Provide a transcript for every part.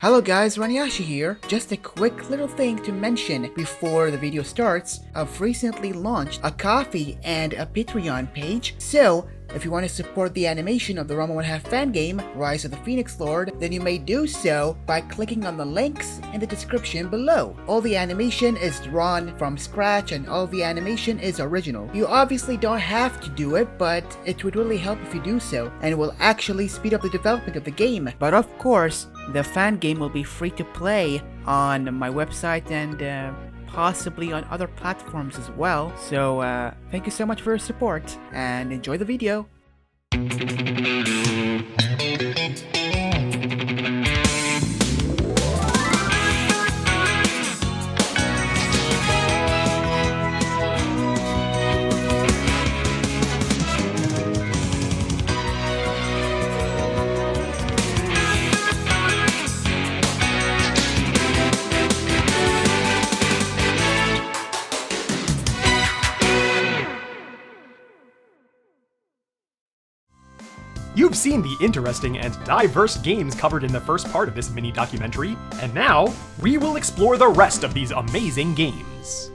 Hello guys, Ranyashi here. Just a quick little thing to mention before the video starts. I've recently launched a Ko-fi and a Patreon page, so if you want to support the animation of the Ranma 1/2 fan game, Rise of the Phoenix Lord, then you may do so by clicking on the links in the description below. All the animation is drawn from scratch and all the animation is original. You obviously don't have to do it, but it would really help if you do so, and will actually speed up the development of the game. But of course, the fan game will be free to play on my website and possibly on other platforms as well. So thank you so much for your support and enjoy the video. You've seen the interesting and diverse games covered in the first part of this mini documentary, and now we will explore the rest of these amazing games.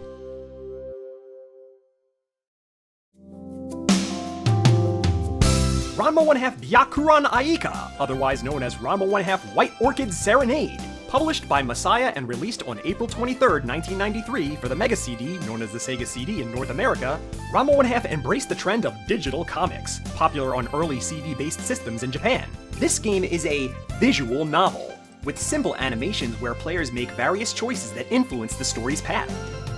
Ranma 1/2 Byakuran Aika, otherwise known as Ranma 1/2 White Orchid Serenade, published by Masaya and released on April 23, 1993 for the Mega CD, known as the Sega CD in North America, Ranma 1/2 embraced the trend of digital comics, popular on early CD-based systems in Japan. This game is a visual novel, with simple animations where players make various choices that influence the story's path.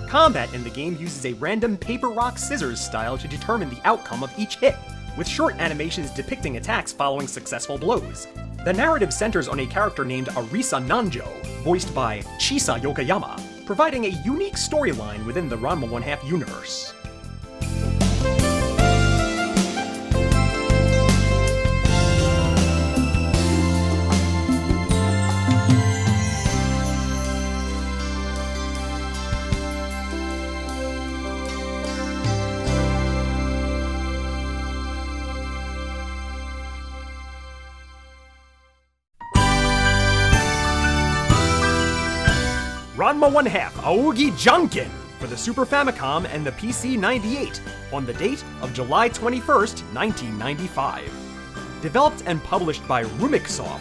Combat in the game uses a random paper-rock-scissors style to determine the outcome of each hit, with short animations depicting attacks following successful blows. The narrative centers on a character named Arisa Nanjo, voiced by Chisa Yokoyama, providing a unique storyline within the Ranma 1/2 universe. Ranma 1/2 Ougi Jaanken for the Super Famicom and the PC 98 on the date of July 21st, 1995. Developed and published by Rumiko,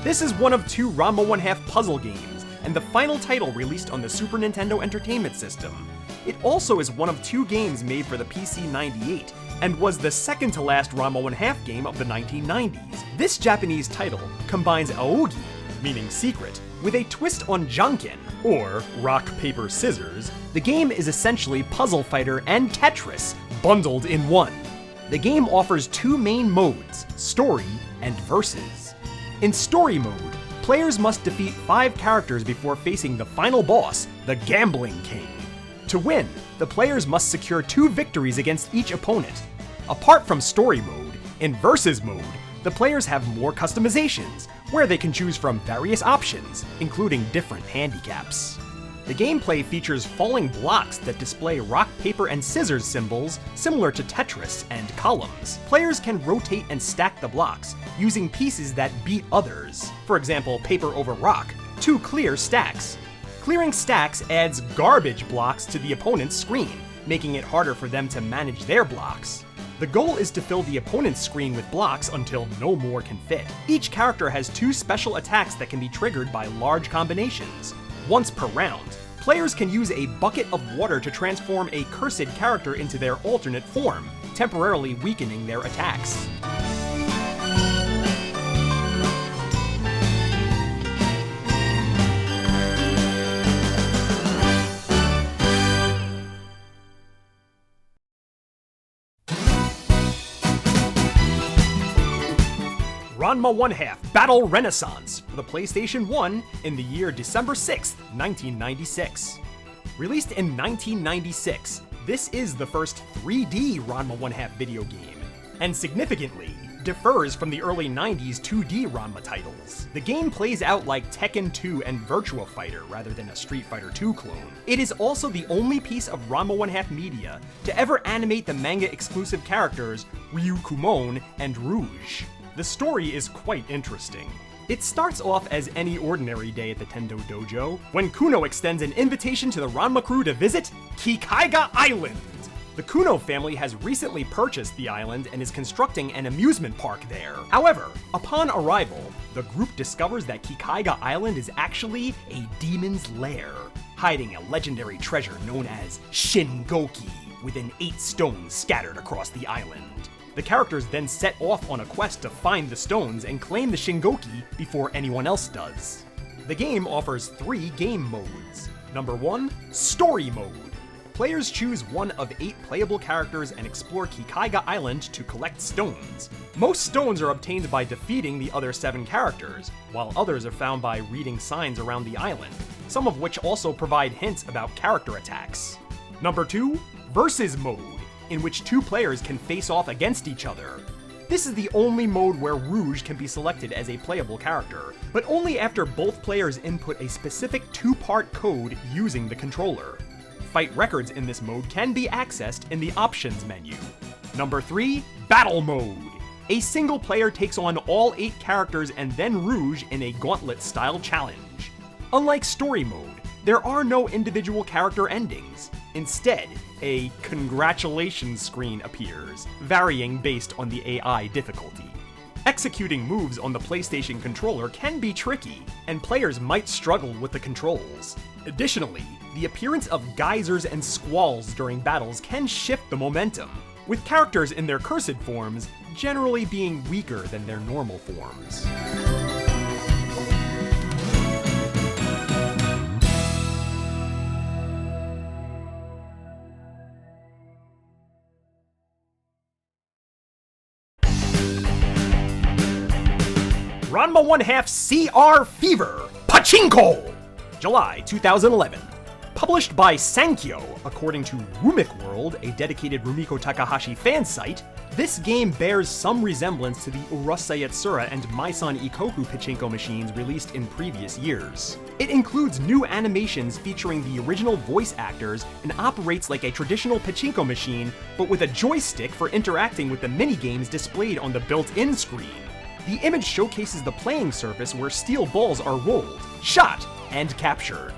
this is one of two Ranma 1/2 puzzle games and the final title released on the Super Nintendo Entertainment System. It also is one of two games made for the PC 98 and was the second to last Ranma 1/2 game of the 1990s. This Japanese title combines Ougi, meaning secret, with a twist on Jaanken, or rock, paper, scissors. The game is essentially Puzzle Fighter and Tetris bundled in one. The game offers two main modes, Story and Versus. In Story mode, players must defeat 5 characters before facing the final boss, the Gambling King. To win, the players must secure 2 victories against each opponent. Apart from Story mode, in Versus mode, the players have more customizations, where they can choose from various options, including different handicaps. The gameplay features falling blocks that display rock, paper, and scissors symbols similar to Tetris and columns. Players can rotate and stack the blocks, using pieces that beat others. For example, paper over rock, 2 clear stacks. Clearing stacks adds garbage blocks to the opponent's screen, making it harder for them to manage their blocks. The goal is to fill the opponent's screen with blocks until no more can fit. Each character has 2 special attacks that can be triggered by large combinations. Once per round, players can use a bucket of water to transform a cursed character into their alternate form, temporarily weakening their attacks. Ranma 1/2 Battle Renaissance for the PlayStation 1 in the year December 6th, 1996. Released in 1996, this is the first 3D Ranma 1/2 video game, and significantly, differs from the early 90s 2D Ranma titles. The game plays out like Tekken 2 and Virtua Fighter rather than a Street Fighter 2 clone. It is also the only piece of Ranma 1/2 media to ever animate the manga exclusive characters Ryukumon and Rouge. The story is quite interesting. It starts off as any ordinary day at the Tendo Dojo, when Kuno extends an invitation to the Ranma crew to visit Kikaiga Island. The Kuno family has recently purchased the island and is constructing an amusement park there. However, upon arrival, the group discovers that Kikaiga Island is actually a demon's lair, hiding a legendary treasure known as Shingoki within 8 stones scattered across the island. The characters then set off on a quest to find the stones and claim the Shingoki before anyone else does. The game offers 3 game modes. Number 1, Story Mode. Players choose one of 8 playable characters and explore Kikaiga Island to collect stones. Most stones are obtained by defeating the other 7 characters, while others are found by reading signs around the island, some of which also provide hints about character attacks. Number 2, Versus Mode, in which 2 players can face off against each other. This is the only mode where Rouge can be selected as a playable character, but only after both players input a specific 2-part code using the controller. Fight records in this mode can be accessed in the options menu. Number 3, Battle Mode. A single player takes on all 8 characters and then Rouge in a gauntlet-style challenge. Unlike Story Mode, there are no individual character endings. Instead, a congratulations screen appears, varying based on the AI difficulty. Executing moves on the PlayStation controller can be tricky, and players might struggle with the controls. Additionally, the appearance of geysers and squalls during battles can shift the momentum, with characters in their cursed forms generally being weaker than their normal forms. Ranma 1/2 CR Fever, Pachinko! July 2011. Published by Sankyo, according to Rumik World, a dedicated Rumiko Takahashi fan site, this game bears some resemblance to the Urusei Yatsura and Maison Ikkouku Pachinko machines released in previous years. It includes new animations featuring the original voice actors and operates like a traditional pachinko machine, but with a joystick for interacting with the minigames displayed on the built-in screen. The image showcases the playing surface where steel balls are rolled, shot, and captured.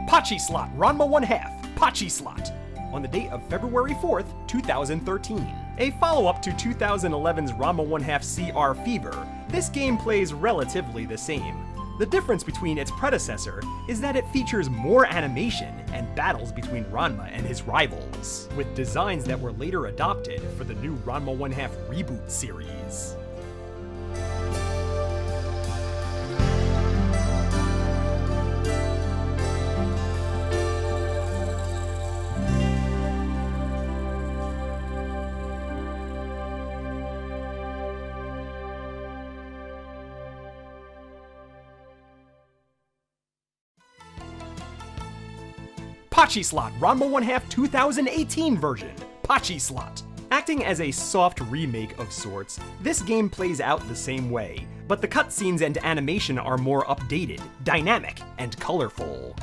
Pachislot Ranma 1/2 Pachislot, on the date of February 4th, 2013. A follow-up to 2011's Ranma 1/2 CR Fever, this game plays relatively the same. The difference between its predecessor is that it features more animation and battles between Ranma and his rivals, with designs that were later adopted for the new Ranma 1/2 reboot series. Pachislot Ranma 1/2 2018 version, Pachislot. Acting as a soft remake of sorts, this game plays out the same way, but the cutscenes and animation are more updated, dynamic, and colorful.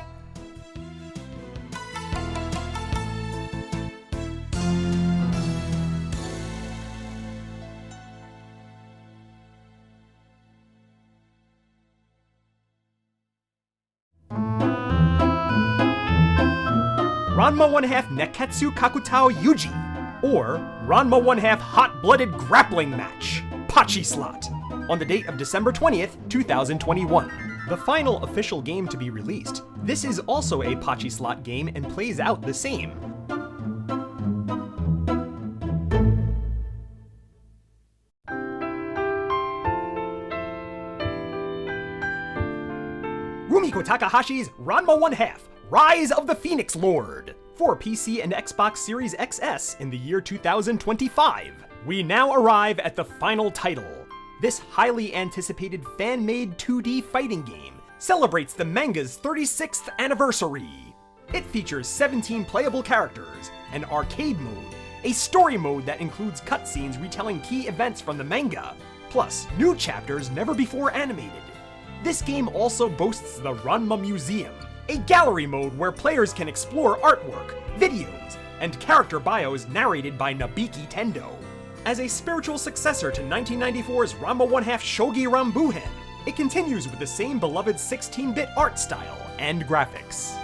Ranma 1/2 Nekketsu Kakutao Yuji, or Ranma 1/2 Hot-Blooded Grappling Match, Pachislot, on the date of December 20th, 2021. The final official game to be released. This is also a Pachislot game and plays out the same. Rumiko Takahashi's Ranma 1/2 Rise of the Phoenix Lord, for PC and Xbox Series XS in the year 2025. We now arrive at the final title. This highly anticipated fan-made 2D fighting game celebrates the manga's 36th anniversary. It features 17 playable characters, an arcade mode, a story mode that includes cutscenes retelling key events from the manga, plus new chapters never before animated. This game also boasts the Ranma Museum, a gallery mode where players can explore artwork, videos, and character bios narrated by Nabiki Tendo. As a spiritual successor to 1994's Ranma 1/2 Shogi Rambuhen, it continues with the same beloved 16-bit art style and graphics.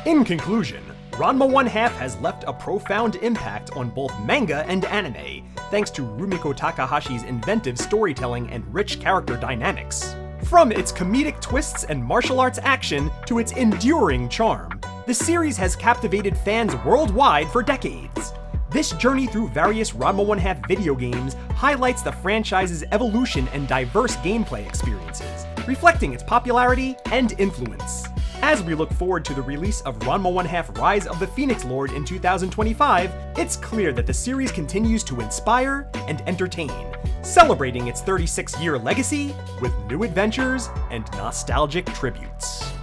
In conclusion, Ranma 1/2 has left a profound impact on both manga and anime, thanks to Rumiko Takahashi's inventive storytelling and rich character dynamics. From its comedic twists and martial arts action to its enduring charm, the series has captivated fans worldwide for decades. This journey through various Ranma 1/2 video games highlights the franchise's evolution and diverse gameplay experiences, reflecting its popularity and influence. As we look forward to the release of Ranma 1/2 Rise of the Phoenix Lord in 2025, it's clear that the series continues to inspire and entertain, celebrating its 36-year legacy with new adventures and nostalgic tributes.